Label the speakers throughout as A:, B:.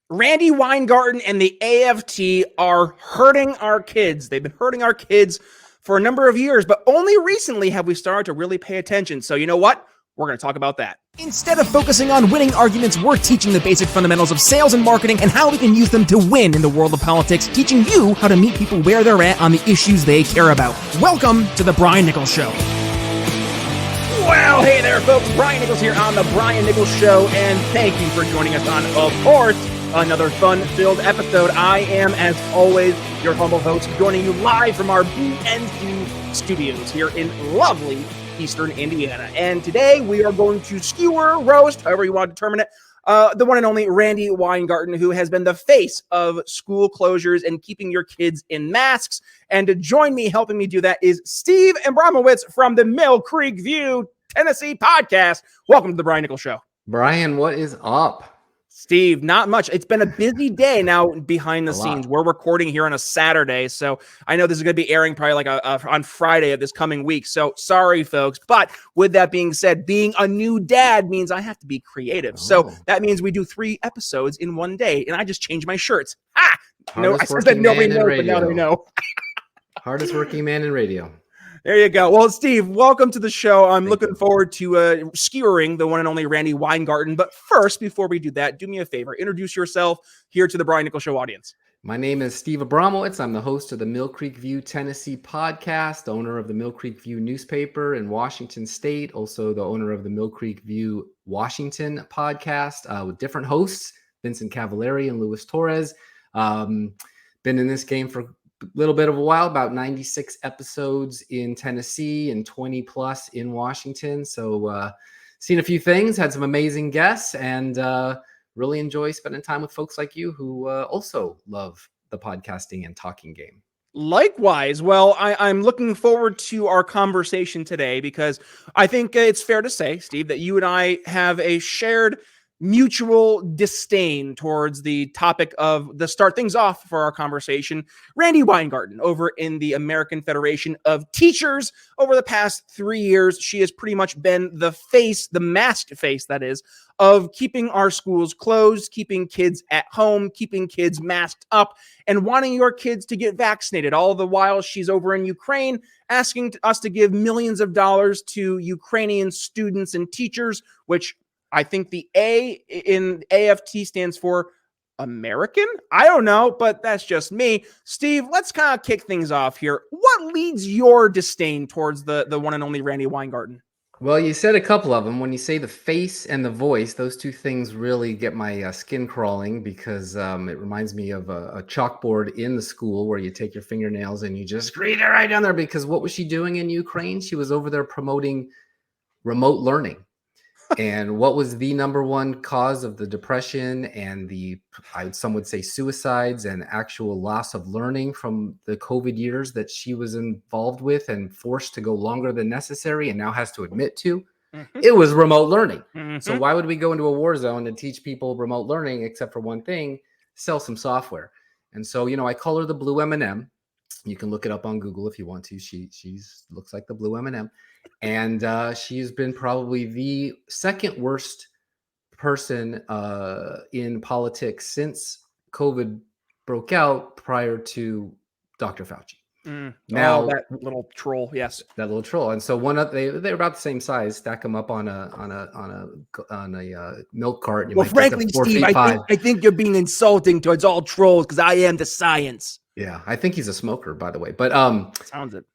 A: Randi Weingarten and the AFT are hurting our kids. They've been hurting our kids for a number of years, but only recently have we started to really pay attention. So you know what? We're going to talk about that.
B: Instead of focusing on winning arguments, we're teaching the basic fundamentals of sales and marketing and how we can use them to win in the world of politics, teaching you how to meet people where they're at on the issues they care about. Welcome to the Brian Nichols Show.
A: Well, hey there, folks. Brian Nichols here on the Brian Nichols Show, and thank you for joining us on, of course, another fun-filled episode. I am, as always, your humble host, joining you live from our BNC studios here in lovely Eastern Indiana. And today we are going to skewer, roast, however you want to determine it, the one and only Randi Weingarten, who has been the face of school closures and keeping your kids in masks. And to join me, helping me do that, is Steve Abramowitz from the Mill Creek View, Tennessee podcast. Welcome to the Brian Nichols Show.
C: Brian, what is up?
A: Steve, not much. It's been a busy day now behind the scenes. We're recording here on a Saturday, so I know this is going to be airing probably like on Friday of this coming week. So sorry, folks. But with that being said, being a new dad means I have to be creative. So that means we do 3 episodes in one day, and I just changed my shirts. No, I said that nobody knows, but now they know.
C: Hardest working man in radio.
A: There you go. Well, Steve, welcome to the show. I'm looking forward to skewering the one and only Randi Weingarten. But first, before we do that, do me a favor. Introduce yourself here to the Brian Nichols Show audience.
C: My name is Steve Abramowitz. I'm the host of the Mill Creek View, Tennessee podcast, owner of the Mill Creek View newspaper in Washington State, also the owner of the Mill Creek View Washington podcast with different hosts, Vincent Cavallari and Luis Torres. Been in this game for little bit of a while, about 96 episodes in Tennessee and 20 plus in Washington. So seen a few things, had some amazing guests, and really enjoy spending time with folks like you who also love the podcasting and talking game.
A: Likewise. Well, I'm looking forward to our conversation today because I think it's fair to say, Steve, that you and I have a shared mutual disdain towards the topic of the start things off for our conversation, Randi Weingarten over in the American Federation of Teachers. Over the past 3 years, she has pretty much been the face, the masked face, that is, of keeping our schools closed, keeping kids at home, keeping kids masked up, and wanting your kids to get vaccinated. All the while she's over in Ukraine asking us to give millions of dollars to Ukrainian students and teachers, which I think the A in AFT stands for American. I don't know, but that's just me. Steve, let's kind of kick things off here. What leads your disdain towards the one and only Randi Weingarten?
C: Well, you said a couple of them. When you say the face and the voice, those two things really get my skin crawling because it reminds me of a chalkboard in the school where you take your fingernails and you just read it right down there. Because what was she doing in Ukraine? She was over there promoting remote learning. And what was the number one cause of the depression and some would say suicides and actual loss of learning from the COVID years that she was involved with and forced to go longer than necessary and now has to admit to? Mm-hmm. It was remote learning. Mm-hmm. So why would we go into a war zone and teach people remote learning except for one thing, sell some software? And so, I call her the blue M&M. You can look it up on Google if you want to. She's looks like the blue M&M. And she's been probably the second worst person in politics since COVID broke out prior to Dr. Fauci.
A: Now that little troll, yes,
C: that little troll. And so they're about the same size. Stack them up on a milk cart.
A: Well, frankly, Steve, I think you're being insulting towards all trolls because I am the science.
C: Yeah, I think he's a smoker, by the way. But
A: sounds it.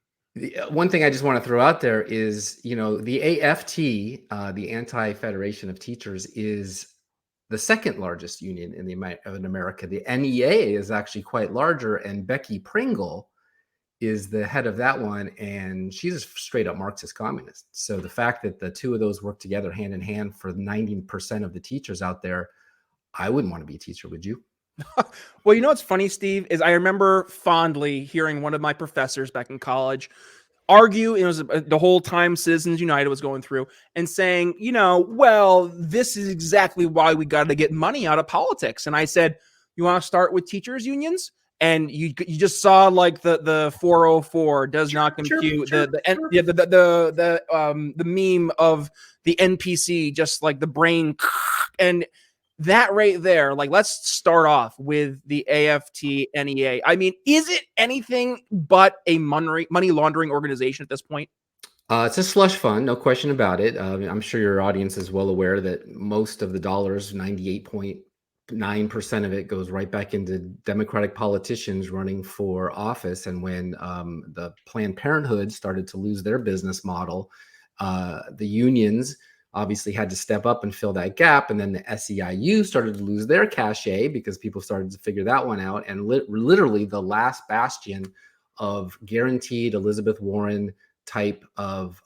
C: One thing I just want to throw out there is, the AFT, the Anti-Federation of Teachers, is the second largest union in America. The NEA is actually quite larger, and Becky Pringle is the head of that one, and she's a straight up Marxist communist. So the fact that the two of those work together hand in hand for 90% of the teachers out there, I wouldn't want to be a teacher, would you?
A: Well, what's funny, Steve, is I remember fondly hearing one of my professors back in college argue, it was the whole time Citizens United was going through, and saying, well, this is exactly why we got to get money out of politics. And I said, you want to start with teachers unions? And you just saw like the 404 does not compute, the meme of the NPC, just like the brain, and that right there, like, let's start off with the AFT Nea. I mean, is it anything but a money laundering organization at this point?
C: It's a slush fund, no question about it. I'm sure your audience is well aware that most of the dollars, 98.9% of it, goes right back into Democratic politicians running for office. And when the Planned Parenthood started to lose their business model, the unions obviously had to step up and fill that gap. And then the SEIU started to lose their cachet because people started to figure that one out. And literally the last bastion of guaranteed Elizabeth Warren type of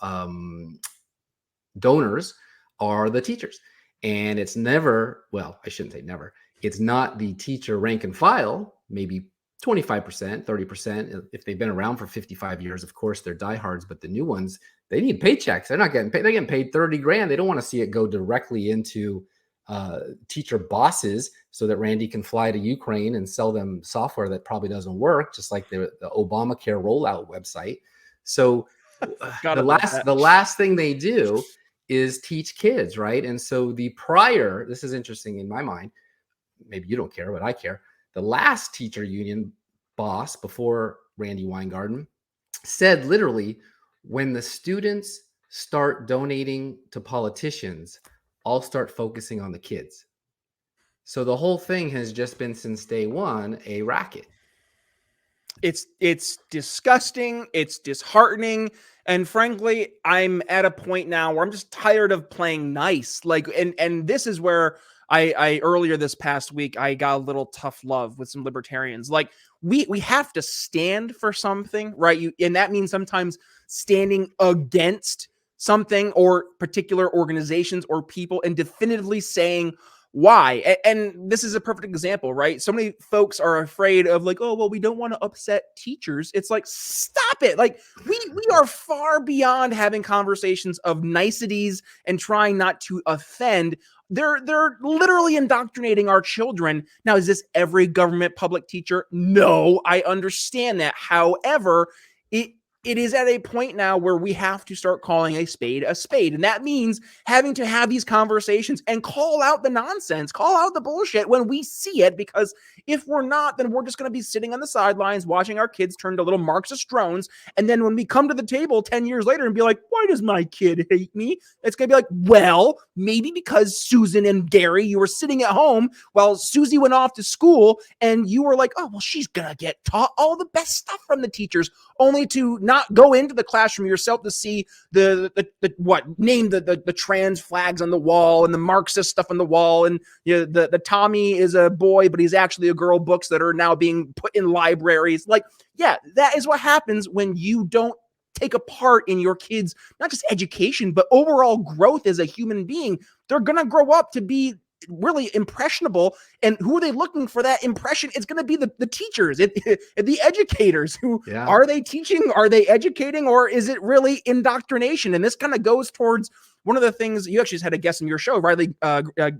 C: donors are the teachers. And it's never, well, I shouldn't say never, it's not the teacher rank and file, maybe 25%, 30%. If they've been around for 55 years, of course, they're diehards, but the new ones, they need paychecks. They're not getting paid. They're getting paid 30 grand. They don't want to see it go directly into teacher bosses so that Randy can fly to Ukraine and sell them software that probably doesn't work, just like the Obamacare rollout website. So the last thing they do is teach kids, right? And so this is interesting in my mind, maybe you don't care, but I care. The last teacher union boss before Randi Weingarten said literally, when the students start donating to politicians, I'll start focusing on the kids. So the whole thing has just been, since day one, a racket.
A: It's disgusting. It's disheartening. And frankly, I'm at a point now where I'm just tired of playing nice. Like, and this is where I earlier this past week, I got a little tough love with some libertarians. Like, we have to stand for something, right? And that means sometimes standing against something or particular organizations or people and definitively saying why. And this is a perfect example, right? So many folks are afraid of, like, oh, well, we don't want to upset teachers. It's like, stop it. Like, we are far beyond having conversations of niceties and trying not to offend. They're literally indoctrinating our children. Now, is this every government public teacher? No, I understand that. However, it is at a point now where we have to start calling a spade a spade. And that means having to have these conversations and call out the nonsense, call out the bullshit when we see it, because if we're not, then we're just going to be sitting on the sidelines watching our kids turn to little Marxist drones. And then when we come to the table 10 years later and be like, why does my kid hate me? It's going to be like, well, maybe because Susan and Gary, you were sitting at home while Susie went off to school and you were like, oh, well, she's going to get taught all the best stuff from the teachers, only to not go into the classroom yourself to see the trans flags on the wall and the Marxist stuff on the wall, and the Tommy is a boy but he's actually a girl books that are now being put in libraries. Like, yeah, that is what happens when you don't take a part in your kids, not just education, but overall growth as a human being. They're gonna grow up to be really impressionable, and who are they looking for that impression? It's going to be the teachers, the educators. Who are they teaching? Are they educating? Or is it really indoctrination? And this kind of goes towards one of the things you actually had a guest in your show, Riley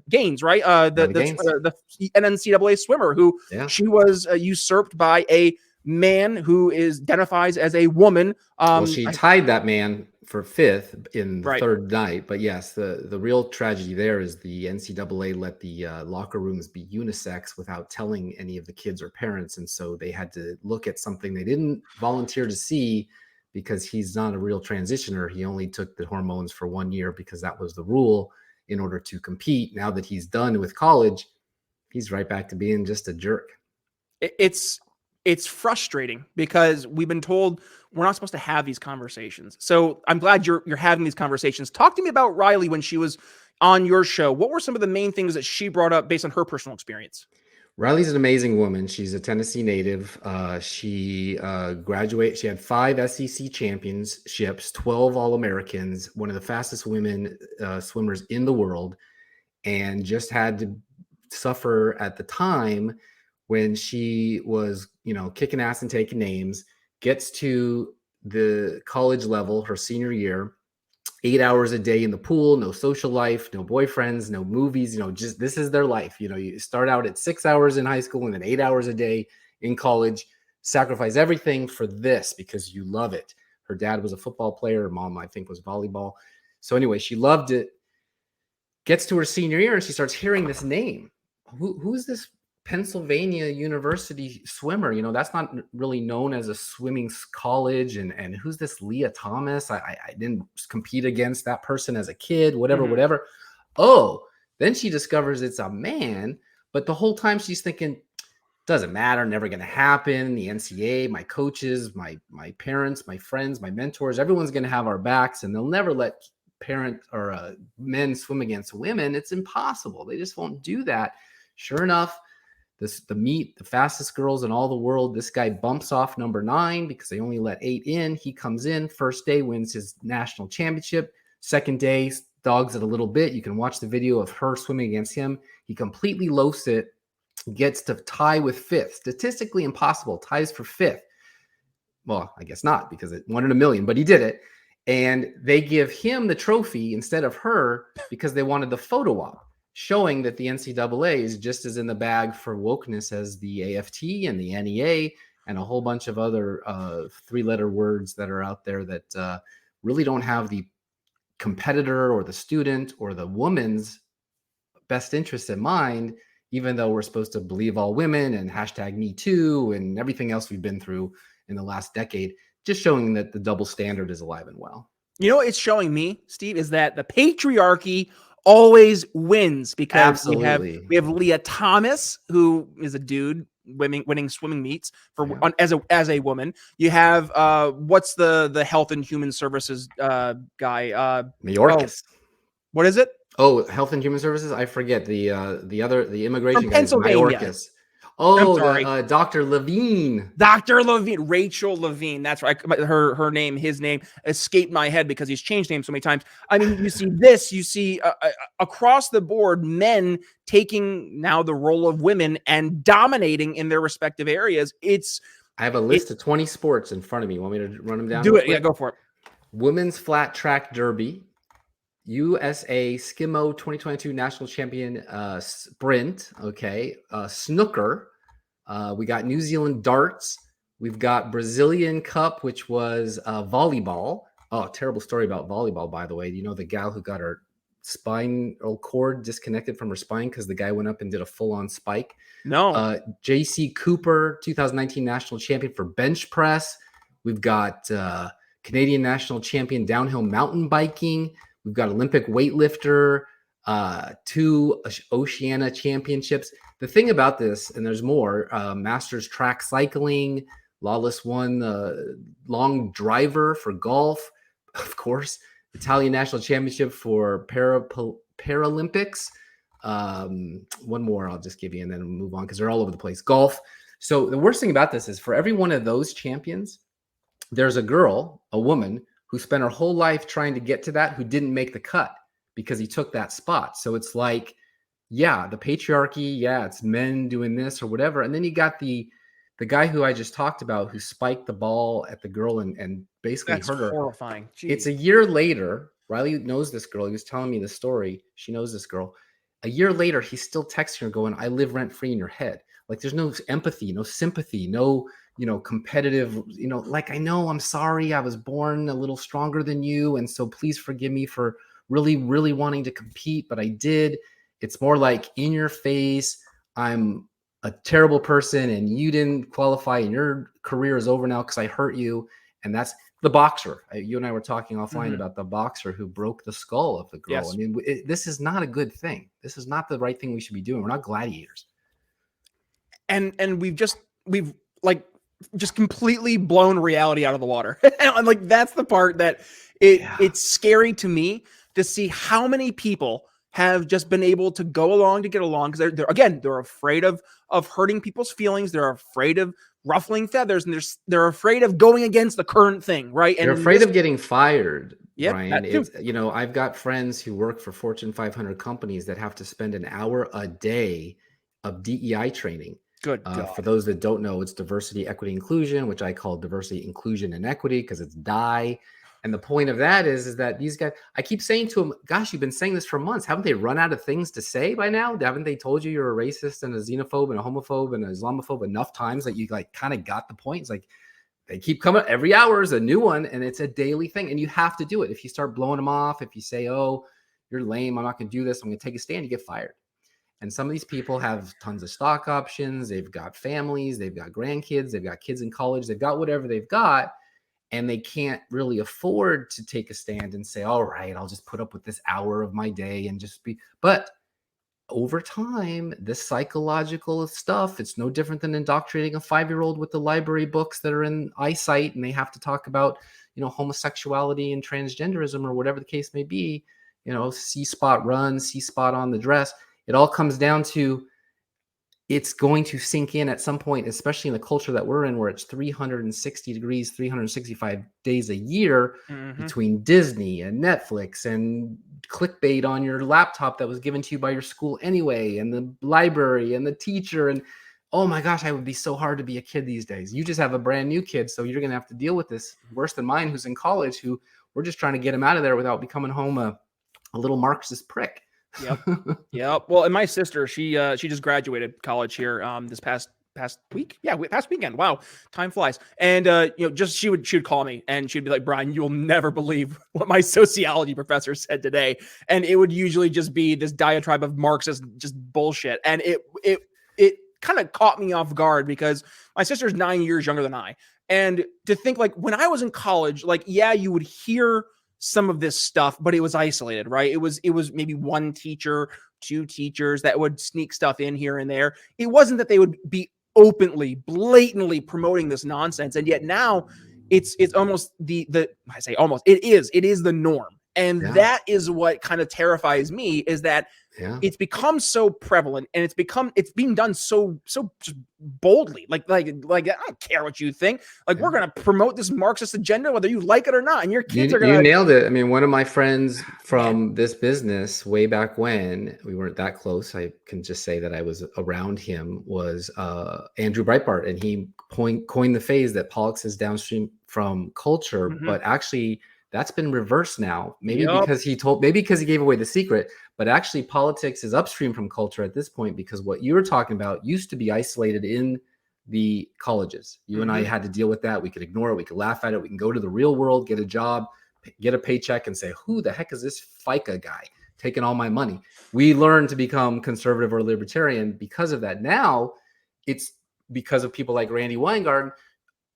A: Gaines, right? The NCAA swimmer who she was usurped by a man who identifies as a woman.
C: Well, she tied that man for fifth in the third night. But yes, the real tragedy there is the NCAA let the locker rooms be unisex without telling any of the kids or parents. And so they had to look at something they didn't volunteer to see, because he's not a real transitioner. He only took the hormones for 1 year because that was the rule in order to compete. Now that he's done with college, he's right back to being just a jerk.
A: It's frustrating because we've been told we're not supposed to have these conversations. So I'm glad you're having these conversations. Talk to me about Riley when she was on your show. What were some of the main things that she brought up based on her personal experience?
C: Riley's an amazing woman. She's a Tennessee native. She graduated. She had 5 SEC championships, 12 All-Americans, one of the fastest women swimmers in the world, and just had to suffer at the time when she was, kicking ass and taking names, gets to the college level, her senior year, 8 hours a day in the pool, no social life, no boyfriends, no movies, just this is their life. You start out at 6 hours in high school and then 8 hours a day in college, sacrifice everything for this because you love it. Her dad was a football player. Her mom, I think, was volleyball. So anyway, she loved it. gets to her senior year and she starts hearing this name. Who's this Pennsylvania University swimmer? You know, that's not really known as a swimming college. And who's this Leah Thomas? I didn't compete against that person as a kid, whatever. Oh, then she discovers it's a man. But the whole time she's thinking, doesn't matter, never going to happen. The NCAA, my coaches, my parents, my friends, my mentors, everyone's going to have our backs, and they'll never let men swim against women. It's impossible. They just won't do that. Sure enough, the fastest girls in all the world, this guy bumps off number 9 because they only let 8 in. He comes in, first day, wins his national championship. Second day, dogs it a little bit. You can watch the video of her swimming against him. He completely loafs it, gets to tie with 5th. Statistically impossible, ties for 5th. Well, I guess not, because it 1 in a million, but he did it. And they give him the trophy instead of her because they wanted the photo op, showing that the NCAA is just as in the bag for wokeness as the AFT and the NEA and a whole bunch of other 3-letter words that are out there that really don't have the competitor or the student or the woman's best interest in mind, even though we're supposed to believe all women and #MeToo and everything else we've been through in the last decade, just showing that the double standard is alive and well.
A: You know what it's showing me, Steve, is that the patriarchy always wins, because we have Leah Thomas, who is a dude winning swimming meets as a woman. You have what's the health and human services guy?
C: Mayorkas.
A: What is it?
C: Oh, Health and Human Services. I forget the immigration
A: From
C: guy.
A: Pennsylvania.
C: Mayorkas. Oh, Dr. Levine.
A: Dr. Levine, Rachel Levine. That's right. Her name, his name escaped my head because he's changed names so many times. I mean, you see this, you see across the board, men taking now the role of women and dominating in their respective areas.
C: I have a list of 20 sports in front of me. You want me to run them down?
A: Do it. Yeah, go for it.
C: Women's flat track derby. USA Skimo 2022 national champion sprint. Okay. Snooker. We got New Zealand darts. We've got Brazilian Cup, which was volleyball. Oh, terrible story about volleyball, by the way. You know the gal who got her spinal cord disconnected from her spine because the guy went up and did a full-on spike?
A: No.
C: JC Cooper, 2019 national champion for bench press. We've got Canadian national champion downhill mountain biking. We've got Olympic weightlifter, 2 Oceania championships. The thing about this, and there's more, Masters track cycling, Lawless won the long driver for golf, of course, Italian national championship for Paralympics. One more I'll just give you and then we'll move on because they're all over the place. Golf. So the worst thing about this is for every one of those champions, there's a woman, who spent her whole life trying to get to that, who didn't make the cut because he took that spot. So it's like, yeah, the patriarchy, yeah, it's men doing this or whatever. And then you got the guy who I just talked about who spiked the ball at the girl and basically hurt her.
A: That's horrifying. Jeez.
C: It's a year later. Riley knows this girl. He was telling me the story. She knows this girl. A year later, he's still texting her going, I live rent free in your head. Like there's no empathy, no sympathy, no, competitive, like, I know, I'm sorry. I was born a little stronger than you. And so please forgive me for really, really wanting to compete, but I did. It's more like in your face. I'm a terrible person and you didn't qualify and your career is over now because I hurt you. And that's the boxer. You and I were talking offline about the boxer who broke the skull of the girl. Yes. I mean, this is not a good thing. This is not the right thing we should be doing. We're not gladiators.
A: And we've just completely blown reality out of the water. And like, that's the part that it's scary to me to see how many people have just been able to go along to get along because they're afraid of hurting people's feelings. They're afraid of ruffling feathers, and they're afraid of going against the current thing, right? And
C: they're afraid of getting fired.
A: Yeah,
C: Brian. I've got friends who work for Fortune 500 companies that have to spend an hour a day of DEI training.
A: Good.
C: For those that don't know, it's diversity, equity, inclusion, which I call diversity, inclusion, and equity because it's DI. And the point of that is that these guys, I keep saying to them, gosh, you've been saying this for months. Haven't they run out of things to say by now? Haven't they told you you're a racist and a xenophobe and a homophobe and an Islamophobe enough times that you like kind of got the point? It's like they keep coming. Every hour is a new one and it's a daily thing. And you have to do it. If you start blowing them off, if you say, oh, you're lame. I'm not going to do this. I'm going to take a stand. You get fired. And some of these people have tons of stock options. They've got families. They've got grandkids. They've got kids in college. They've got whatever they've got. And they can't really afford to take a stand and say, all right, I'll just put up with this hour of my day and just be. But over time, this psychological stuff, it's no different than indoctrinating a 5-year-old with the library books that are in eyesight and they have to talk about, homosexuality and transgenderism or whatever the case may be, C-spot run, C-spot on the dress. It all comes down to, it's going to sink in at some point, especially in the culture that we're in, where it's 360 degrees, 365 days a year between Disney and Netflix and clickbait on your laptop that was given to you by your school anyway, and the library and the teacher. And oh my gosh, I would be so hard to be a kid these days. You just have a brand new kid, so you're going to have to deal with this worse than mine, who's in college, who we're just trying to get him out of there without becoming home a little Marxist prick.
A: Yep. Well, and my sister, she just graduated college here this past week. Yeah, past weekend. Wow, time flies. And just she would call me and she'd be like, Brian, you'll never believe what my sociology professor said today. And it would usually just be this diatribe of Marxist just bullshit. And it kind of caught me off guard because my sister's 9 years younger than I. And to think, like, when I was in college, like, yeah, you would hear some of this stuff, but it was isolated, right? It was maybe one teacher, two teachers that would sneak stuff in here and there. It wasn't that they would be openly, blatantly promoting this nonsense. And yet now it's almost I say almost, it is the norm. And that is what kind of terrifies me, is that it's become so prevalent and it's being done so just boldly. Like I don't care what you think. Like, we're going to promote this Marxist agenda, whether you like it or not. And your kids are going to.
C: You nailed it. I mean, one of my friends from this business way back when, we weren't that close, I can just say that I was around him, was Andrew Breitbart. And he coined the phrase that politics is downstream from culture, but actually that's been reversed now. Maybe because he gave away the secret, but actually politics is upstream from culture at this point, because what you were talking about used to be isolated in the colleges. You and I had to deal with that. We could ignore it. We could laugh at it. We can go to the real world, get a job, get a paycheck and say, who the heck is this FICA guy taking all my money? We learned to become conservative or libertarian because of that. Now it's because of people like Randi Weingarten,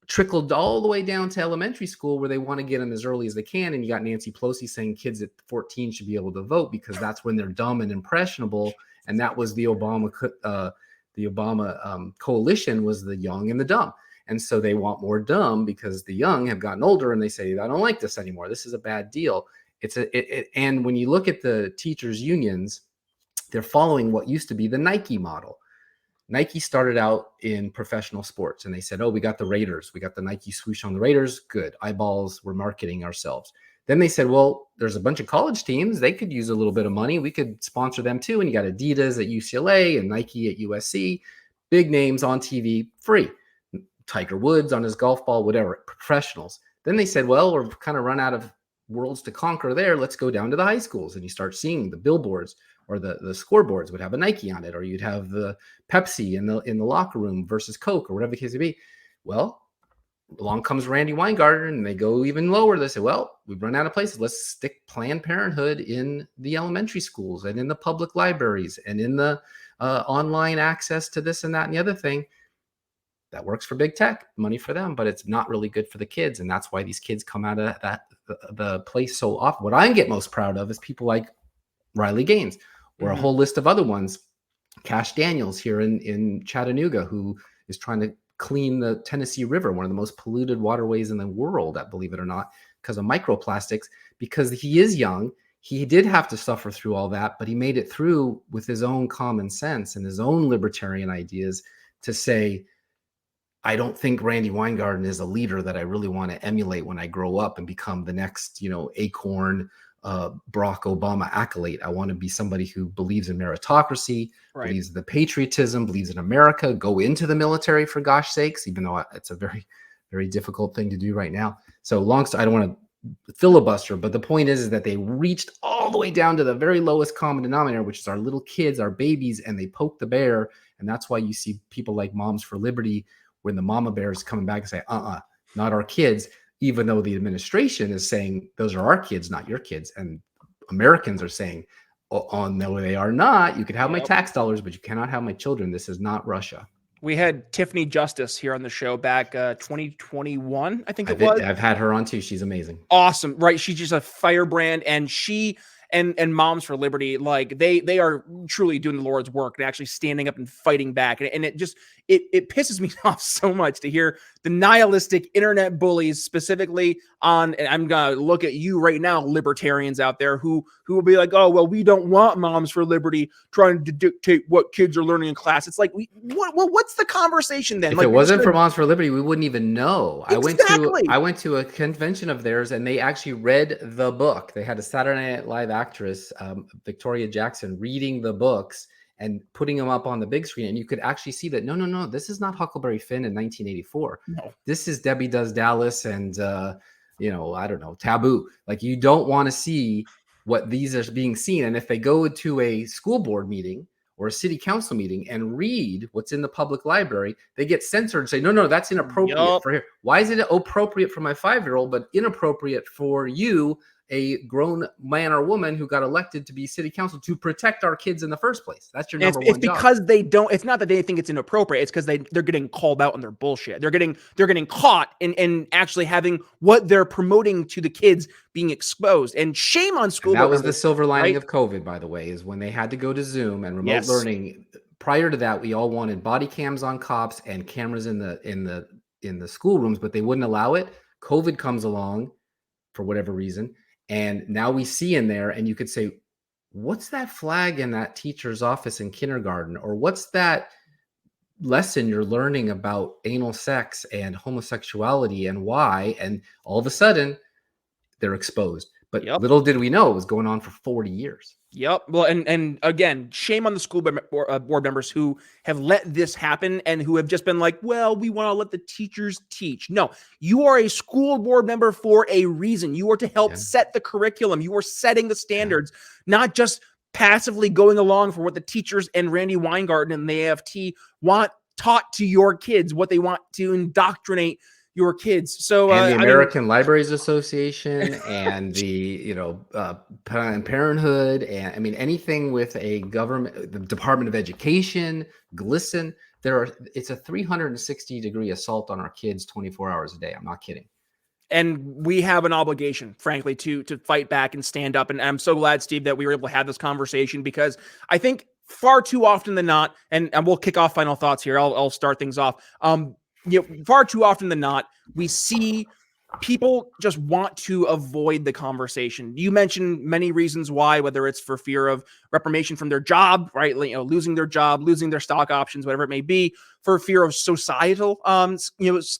C: trickled all the way down to elementary school, where they want to get them as early as they can. And you got Nancy Pelosi saying kids at 14 should be able to vote because that's when they're dumb and impressionable. And that was the Obama coalition, was the young and the dumb. And so they want more dumb because the young have gotten older and they say, I don't like this anymore. This is a bad deal. And when you look at the teachers' unions, they're following what used to be the Nike model. Nike started out in professional sports and they said, oh, we got the Raiders. We got the Nike swoosh on the Raiders. Good. Eyeballs. We're marketing ourselves. Then they said, well, there's a bunch of college teams. They could use a little bit of money. We could sponsor them too. And you got Adidas at UCLA and Nike at USC. Big names on TV, free. Tiger Woods on his golf ball, whatever, professionals. Then they said, well, we're kind of run out of worlds to conquer there. Let's go down to the high schools. And you start seeing the billboards, or the scoreboards would have a Nike on it, or you'd have the Pepsi in the locker room versus Coke, or whatever the case may be. Well, along comes Randi Weingarten, and they go even lower. They say, well, we've run out of places. Let's stick Planned Parenthood in the elementary schools and in the public libraries and in the online access to this and that and the other thing. That works for big tech, money for them, but it's not really good for the kids. And that's why these kids come out of the place so often. What I get most proud of is people like Riley Gaines, or a whole list of other ones. Cash Daniels here in Chattanooga, who is trying to clean the Tennessee River, one of the most polluted waterways in the world, believe it or not, because of microplastics. Because he is young, he did have to suffer through all that, but he made it through with his own common sense and his own libertarian ideas to say, I don't think Randi Weingarten is a leader that I really want to emulate when I grow up and become the next, Acorn Barack Obama acolyte. I want to be somebody who believes in meritocracy, believes in the patriotism, believes in America, go into the military for gosh sakes, even though it's a very, very difficult thing to do right now. So I don't want to filibuster, but the point is that they reached all the way down to the very lowest common denominator, which is our little kids, our babies, and they poke the bear. And that's why you see people like Moms for Liberty, when the mama bear is coming back and say, not our kids, even though the administration is saying those are our kids, not your kids. And Americans are saying, oh, no, they are not. You could have my tax dollars, but you cannot have my children. This is not Russia.
A: We had Tiffany Justice here on the show back 2021, I think it was.
C: I've had her on too. She's amazing.
A: Awesome, right? She's just a firebrand, and she and Moms for Liberty, like they are truly doing the Lord's work and actually standing up and fighting back. And it just it pisses me off so much to hear the nihilistic internet bullies, specifically on, and I'm gonna look at you right now, libertarians out there who will be like, oh well, we don't want Moms for Liberty trying to dictate what kids are learning in class. It's like, what's the conversation then?
C: If
A: like,
C: it wasn't for Moms for Liberty, we wouldn't even know.
A: Exactly.
C: I went to a convention of theirs, and they actually read the book. They had a Saturday Night Live actress, Victoria Jackson, reading the books and putting them up on the big screen, and you could actually see that no, this is not Huckleberry Finn in 1984.
A: No.
C: This is Debbie Does Dallas and I don't know, Taboo. Like, you don't want to see what these are being seen. And if they go to a school board meeting or a city council meeting and read what's in the public library, they get censored and say, no, that's inappropriate for here. Why is it appropriate for my 5-year-old, but inappropriate for you, a grown man or woman who got elected to be city council to protect our kids in the first place? That's your number one job.
A: It's because they don't. It's not that they think it's inappropriate. It's because they're getting called out on their bullshit. They're getting caught in actually having what they're promoting to the kids being exposed. And shame on school.
C: And that was the silver lining of COVID, by the way, is when they had to go to Zoom and remote learning. Prior to that, we all wanted body cams on cops and cameras in the schoolrooms, but they wouldn't allow it. COVID comes along for whatever reason. And now we see in there, and you could say, what's that flag in that teacher's office in kindergarten? Or what's that lesson you're learning about anal sex and homosexuality and why? And all of a sudden, they're exposed. But little did we know it was going on for 40 years.
A: Yep. Well, and again, shame on the school board members who have let this happen and who have just been like, well, we want to let the teachers teach. No, you are a school board member for a reason. You are to help set the curriculum. You are setting the standards, not just passively going along for what the teachers and Randi Weingarten and the AFT want taught to your kids, what they want to indoctrinate your kids. So
C: and the American Libraries Association and the Planned Parenthood, and anything with a government, the Department of Education, GLSEN, it's a 360-degree assault on our kids 24 hours a day. I'm not kidding.
A: And we have an obligation, frankly, to fight back and stand up. And I'm so glad, Steve, that we were able to have this conversation, because I think far too often than not, and we'll kick off final thoughts here. I'll start things off. Far too often than not, we see people just want to avoid the conversation. You mentioned many reasons why, whether it's for fear of reprimation from their job, right? Losing their job, losing their stock options, whatever it may be, for fear of societal,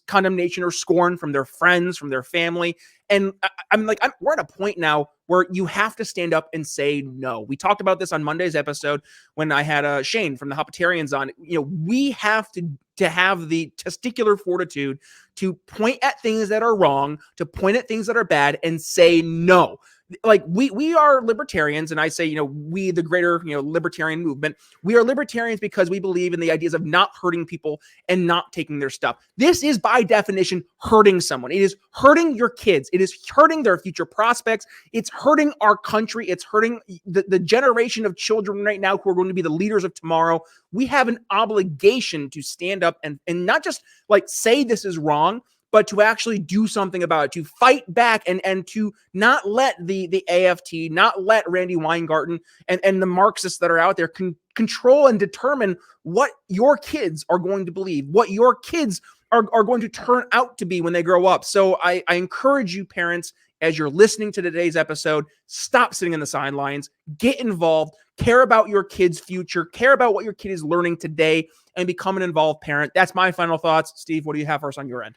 A: condemnation or scorn from their friends, from their family. And we're at a point now where you have to stand up and say no. We talked about this on Monday's episode when I had Shane from the Hoppitarians on. We have to have the testicular fortitude to point at things that are wrong, to point at things that are bad, and say no. Like we are libertarians, and I say, we, the greater, libertarian movement, we are libertarians because we believe in the ideas of not hurting people and not taking their stuff. This is by definition hurting someone. It is hurting your kids. It is hurting their future prospects. It's hurting our country. It's hurting the generation of children right now who are going to be the leaders of tomorrow. We have an obligation to stand up and not just say this is wrong, but to actually do something about it, to fight back and to not let the AFT, not let Randi Weingarten and the Marxists that are out there control and determine what your kids are going to believe, what your kids are going to turn out to be when they grow up. So I encourage you, parents, as you're listening to today's episode, stop sitting in the sidelines, get involved, care about your kid's future, care about what your kid is learning today, and become an involved parent. That's my final thoughts. Steve, what do you have for us on your end?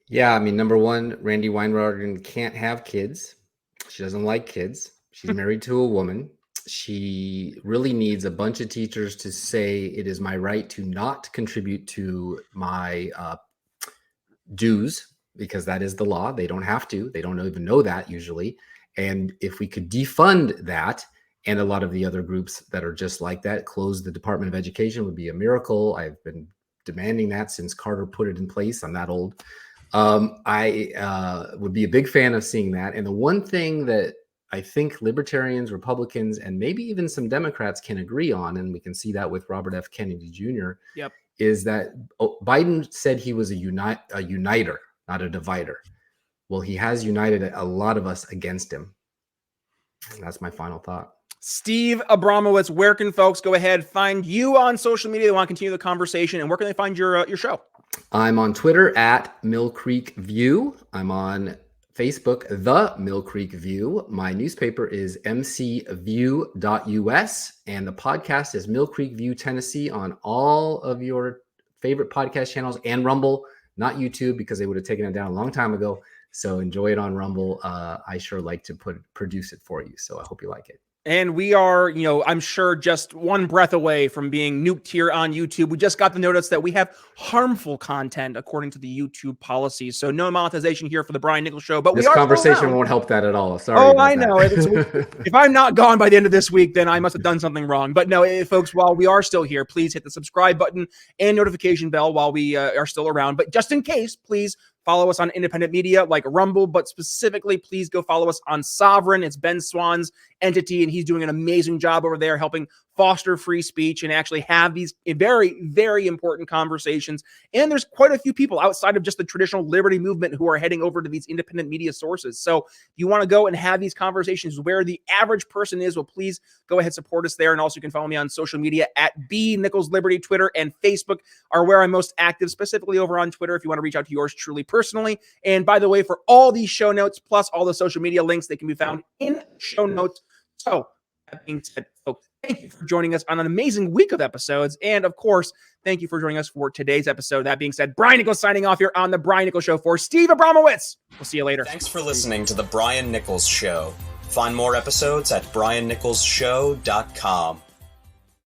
C: Yeah, number one, Randi Weingarten can't have kids. She doesn't like kids. She's married to a woman. She really needs a bunch of teachers to say it is my right to not contribute to my dues, because that is the law. They don't have to. They don't even know that usually. And if we could defund that, and a lot of the other groups that are just like that, close the Department of Education, would be a miracle. I've been demanding that since Carter put it in place. I'm that old. I would be a big fan of seeing that. And the one thing that I think libertarians, Republicans, and maybe even some Democrats can agree on, and we can see that with Robert F. Kennedy Jr.,
A: Yep.
C: is that Biden said he was a uniter, not a divider. Well, he has united a lot of us against him. And that's my final thought.
A: Steve Abramowitz, where can folks go ahead, find you on social media? They want to continue the conversation, and where can they find your show?
C: I'm on Twitter at Mill Creek View. I'm on Facebook, The Mill Creek View. My newspaper is mcview.us, and the podcast is Mill Creek View, Tennessee, on all of your favorite podcast channels, and Rumble, not YouTube, because they would have taken it down a long time ago. So enjoy it on Rumble. I sure like to produce it for you, so I hope you like it.
A: And we are, I'm sure just one breath away from being nuked here on YouTube. We just got the notice that we have harmful content according to the YouTube policies. So no monetization here for the Brian Nichols Show. But
C: this
A: we are
C: conversation won't help that at all. Sorry.
A: Oh, I know. If I'm not gone by the end of this week, then I must have done something wrong. But no, folks, while we are still here, please hit the subscribe button and notification bell while we are still around. But just in case, please follow us on independent media like Rumble, but specifically, please go follow us on Sovereign. It's Ben Swan's entity, and he's doing an amazing job over there helping foster free speech and actually have these very, very important conversations. And there's quite a few people outside of just the traditional liberty movement who are heading over to these independent media sources. So if you want to go and have these conversations where the average person is, well, please go ahead, support us there. And also you can follow me on social media at @BNicholsLiberty. Twitter and Facebook are where I'm most active, specifically over on Twitter if you want to reach out to yours truly personally. And by the way, for all these show notes, plus all the social media links, they can be found in show notes. So that being said, folks, thank you for joining us on an amazing week of episodes. And of course, thank you for joining us for today's episode. That being said, Brian Nichols signing off here on the Brian Nichols Show for Steve Abramowitz. We'll see you later.
D: Thanks for listening to the Brian Nichols Show. Find more episodes at briannicholsshow.com.